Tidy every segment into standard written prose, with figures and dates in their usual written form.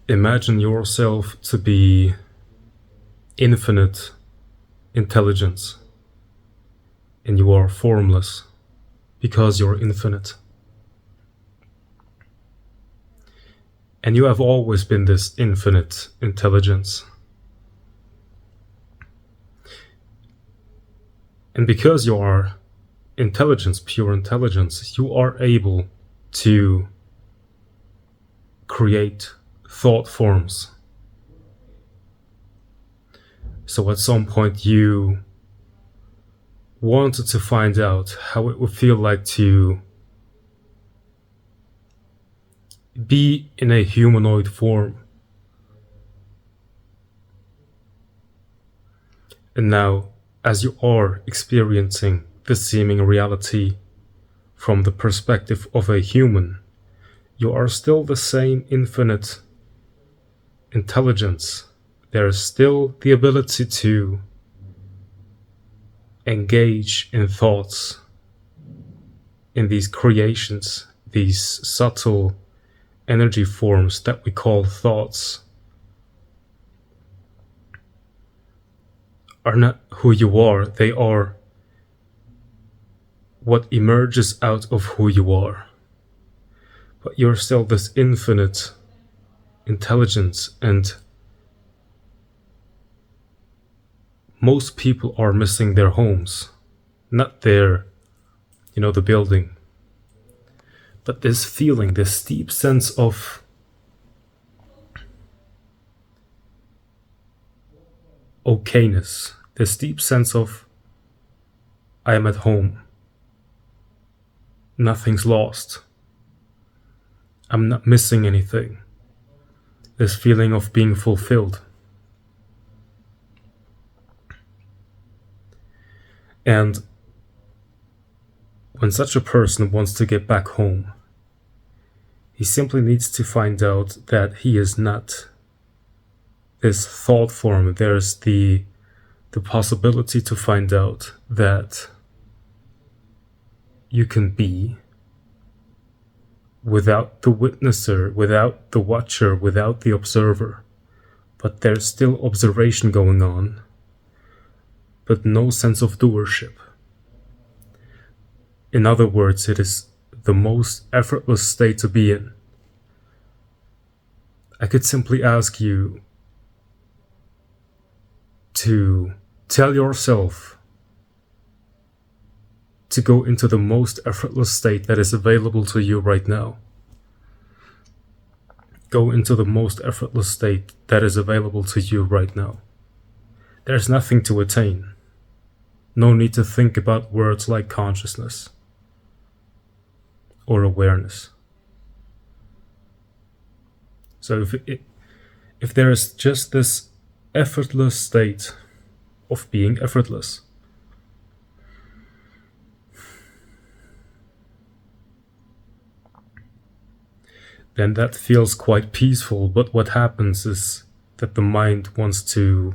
Imagine yourself to be infinite intelligence, and you are formless because you're infinite. And you have always been this infinite intelligence. And because you are intelligence, pure intelligence, you are able to create thought forms. So at some point you wanted to find out how it would feel like to be in a humanoid form. And now, as you are experiencing the seeming reality from the perspective of a human, you are still the same infinite intelligence. There is still the ability to engage in thoughts, in these creations, these subtle energy forms that we call thoughts. Are not who you are, they are what emerges out of who you are. But you're still this infinite intelligence, and most people are missing their homes, not their, the building, but this feeling, this deep sense of okayness, this deep sense of I am at home. Nothing's lost. I'm not missing anything. This feeling of being fulfilled. And when such a person wants to get back home, he simply needs to find out that he is not this thought form. There's the possibility to find out that you can be without the witnesser, without the watcher, without the observer. But there's still observation going on, but no sense of doership. In other words, it is the most effortless state to be in. I could simply ask you to tell yourself to go into the most effortless state that is available to you right now. Go into the most effortless state that is available to you right now. There's nothing to attain. No need to think about words like consciousness or awareness. So if there is just this effortless state of being effortless, then that feels quite peaceful. But what happens is that the mind wants to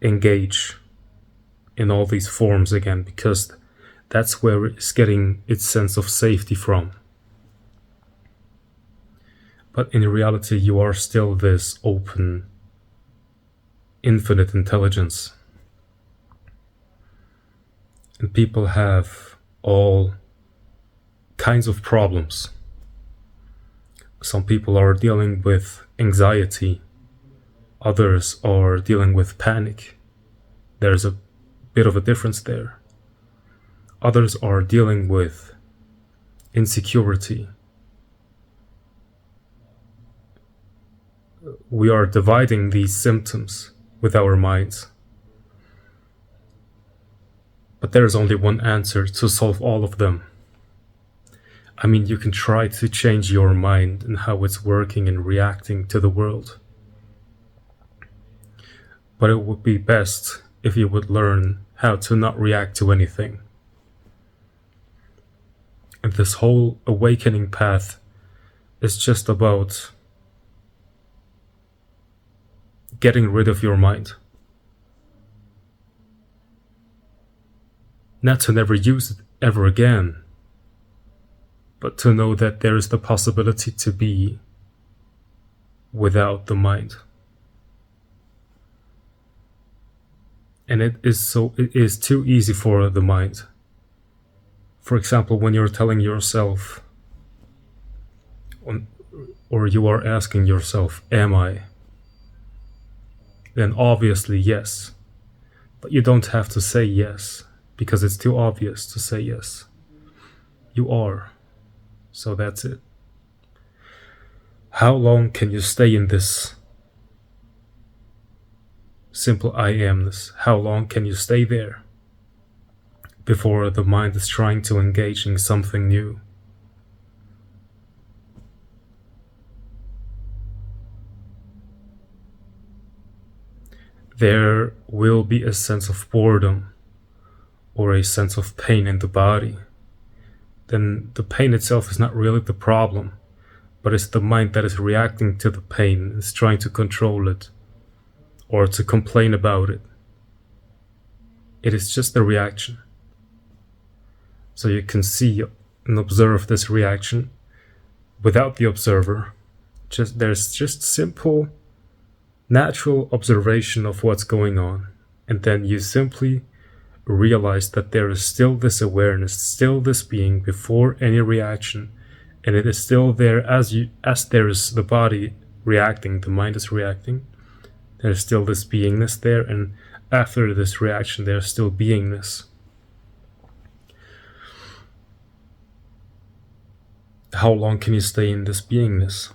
engage in all these forms again, because that's where it's getting its sense of safety from. But in reality, you are still this open, infinite intelligence. And people have all kinds of problems. Some people are dealing with anxiety. Others are dealing with panic. There's a bit of a difference there. Others are dealing with insecurity. We are dividing these symptoms with our minds. But there is only one answer to solve all of them. I mean, you can try to change your mind and how it's working and reacting to the world. But it would be best if you would learn how to not react to anything. And this whole awakening path is just about getting rid of your mind. Not to never use it ever again, but to know that there is the possibility to be without the mind. And it is too easy for the mind. For example, when you're telling yourself, or you are asking yourself, am I? Then obviously yes. But you don't have to say yes, because it's too obvious to say yes. You are. So that's it. How long can you stay in this simple I amness? How long can you stay there before the mind is trying to engage in something new? There will be a sense of boredom or a sense of pain in the body. Then the pain itself is not really the problem, but it's the mind that is reacting to the pain, is trying to control it or to complain about it. It is just a reaction. So you can see and observe this reaction without the observer. There's just simple, natural observation of what's going on. And then you simply realize that there is still this awareness, still this being before any reaction. And it is still there as there is the body reacting, the mind is reacting. There's still this beingness there, and after this reaction, there's still beingness. How long can you stay in this beingness?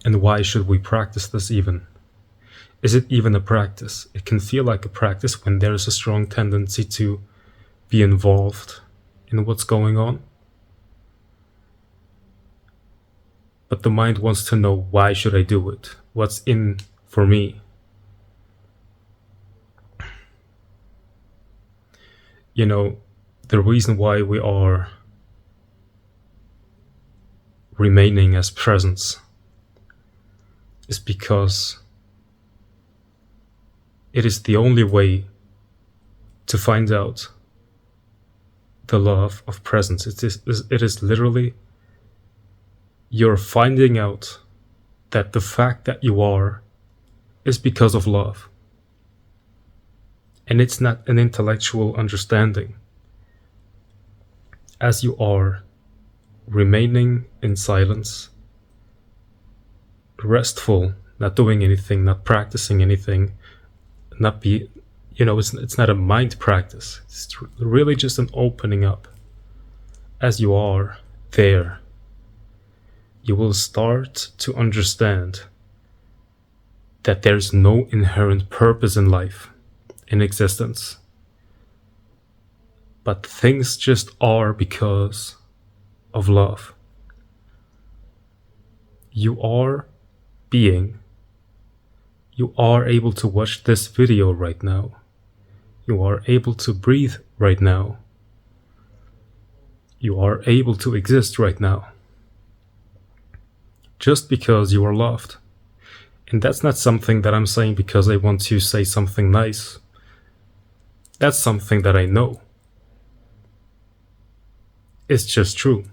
And why should we practice this even? Is it even a practice? It can feel like a practice when there is a strong tendency to be involved in what's going on. But the mind wants to know, why should I do it? What's in for me? You know, the reason why we are remaining as presence is because it is the only way to find out the love of presence. It is literally you're finding out that the fact that you are is because of love. And it's not an intellectual understanding. As you are remaining in silence, restful, not doing anything, not practicing anything, it's not a mind practice. It's really just an opening up. As you are there, you will start to understand that there's no inherent purpose in life, in existence. But things just are because of love. You are being. You are able to watch this video right now. You are able to breathe right now. You are able to exist right now. Just because you are loved. And that's not something that I'm saying because I want to say something nice. That's something that I know. It's just true.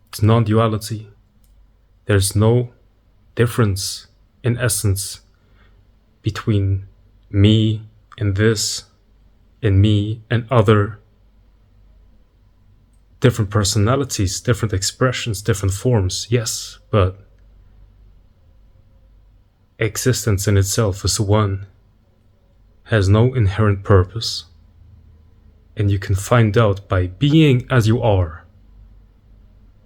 It's non-duality. There's no difference in essence between me and this, and me and other. Different personalities, different expressions, different forms, yes, but existence in itself is one, has no inherent purpose, and you can find out by being as you are.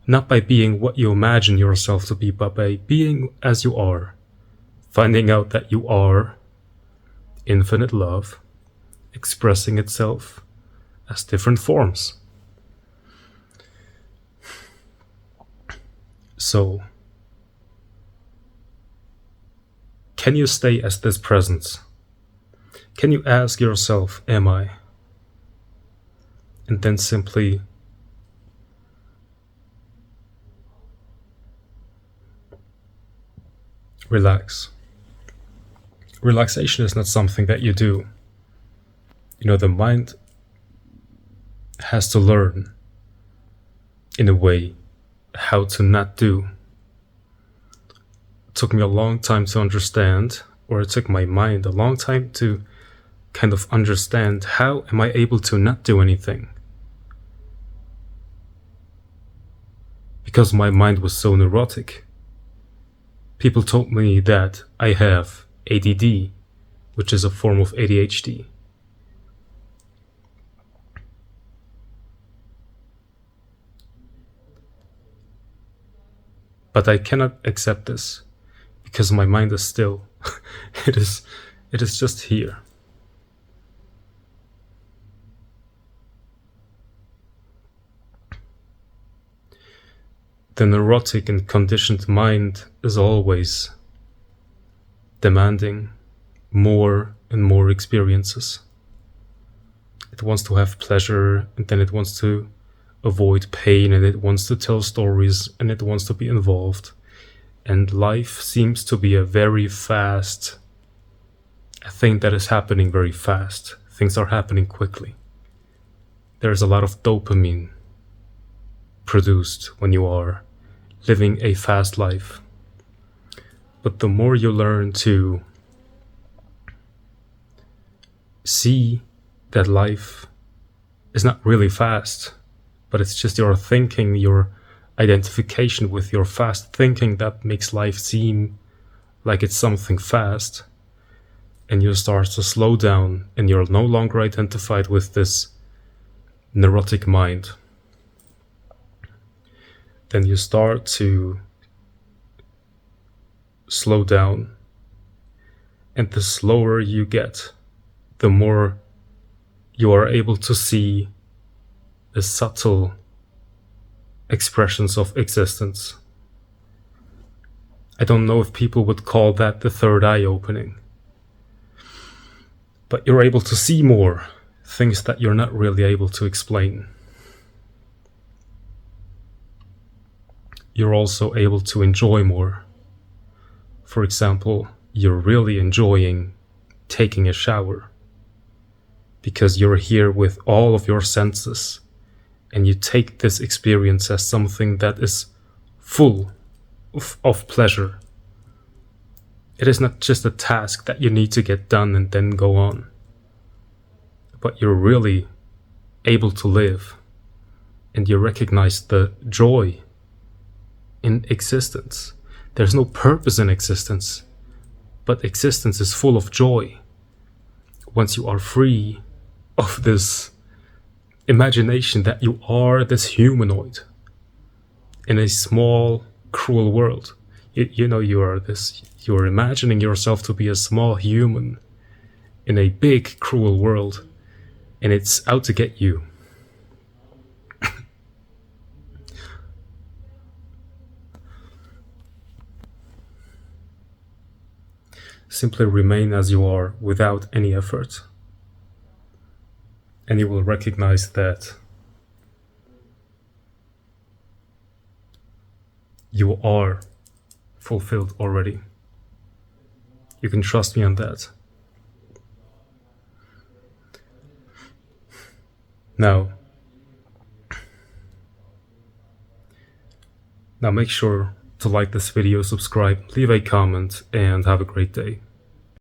Not by being what you imagine yourself to be, but by being as you are, finding out that you are infinite love, expressing itself as different forms. So, can you stay as this presence? Can you ask yourself, am I? And then simply relax. Relaxation is not something that you do. The mind has to learn. in a way, how to not do. It took me a long time to understand, or it took my mind a long time to kind of understand, how am I able to not do anything? Because my mind was so neurotic. People told me that I have ADD, which is a form of ADHD. But I cannot accept this, because my mind is still. it is just here. The neurotic and conditioned mind is always demanding more and more experiences. It wants to have pleasure, and then it wants to avoid pain, and it wants to tell stories, and it wants to be involved. And life seems to be a thing that is happening very fast. Things are happening quickly. There's a lot of dopamine produced when you are living a fast life. But the more you learn to see that life is not really fast, but it's just your thinking, your identification with your fast thinking that makes life seem like it's something fast, and you start to slow down, and you're no longer identified with this neurotic mind, then you start to slow down. And the slower you get, the more you are able to see the subtle expressions of existence. I don't know if people would call that the third eye opening, but you're able to see more things that you're not really able to explain. You're also able to enjoy more. For example, you're really enjoying taking a shower because you're here with all of your senses, and you take this experience as something that is full of pleasure. It is not just a task that you need to get done and then go on, but you're really able to live, and you recognize the joy in existence. There's no purpose in existence, but existence is full of joy once you are free of this imagination that you are this humanoid in a small, cruel world. You're imagining yourself to be a small human in a big, cruel world, and it's out to get you. Simply remain as you are without any effort, and you will recognize that you are fulfilled already. You can trust me on that. Now make sure to like this video, subscribe, leave a comment, and have a great day.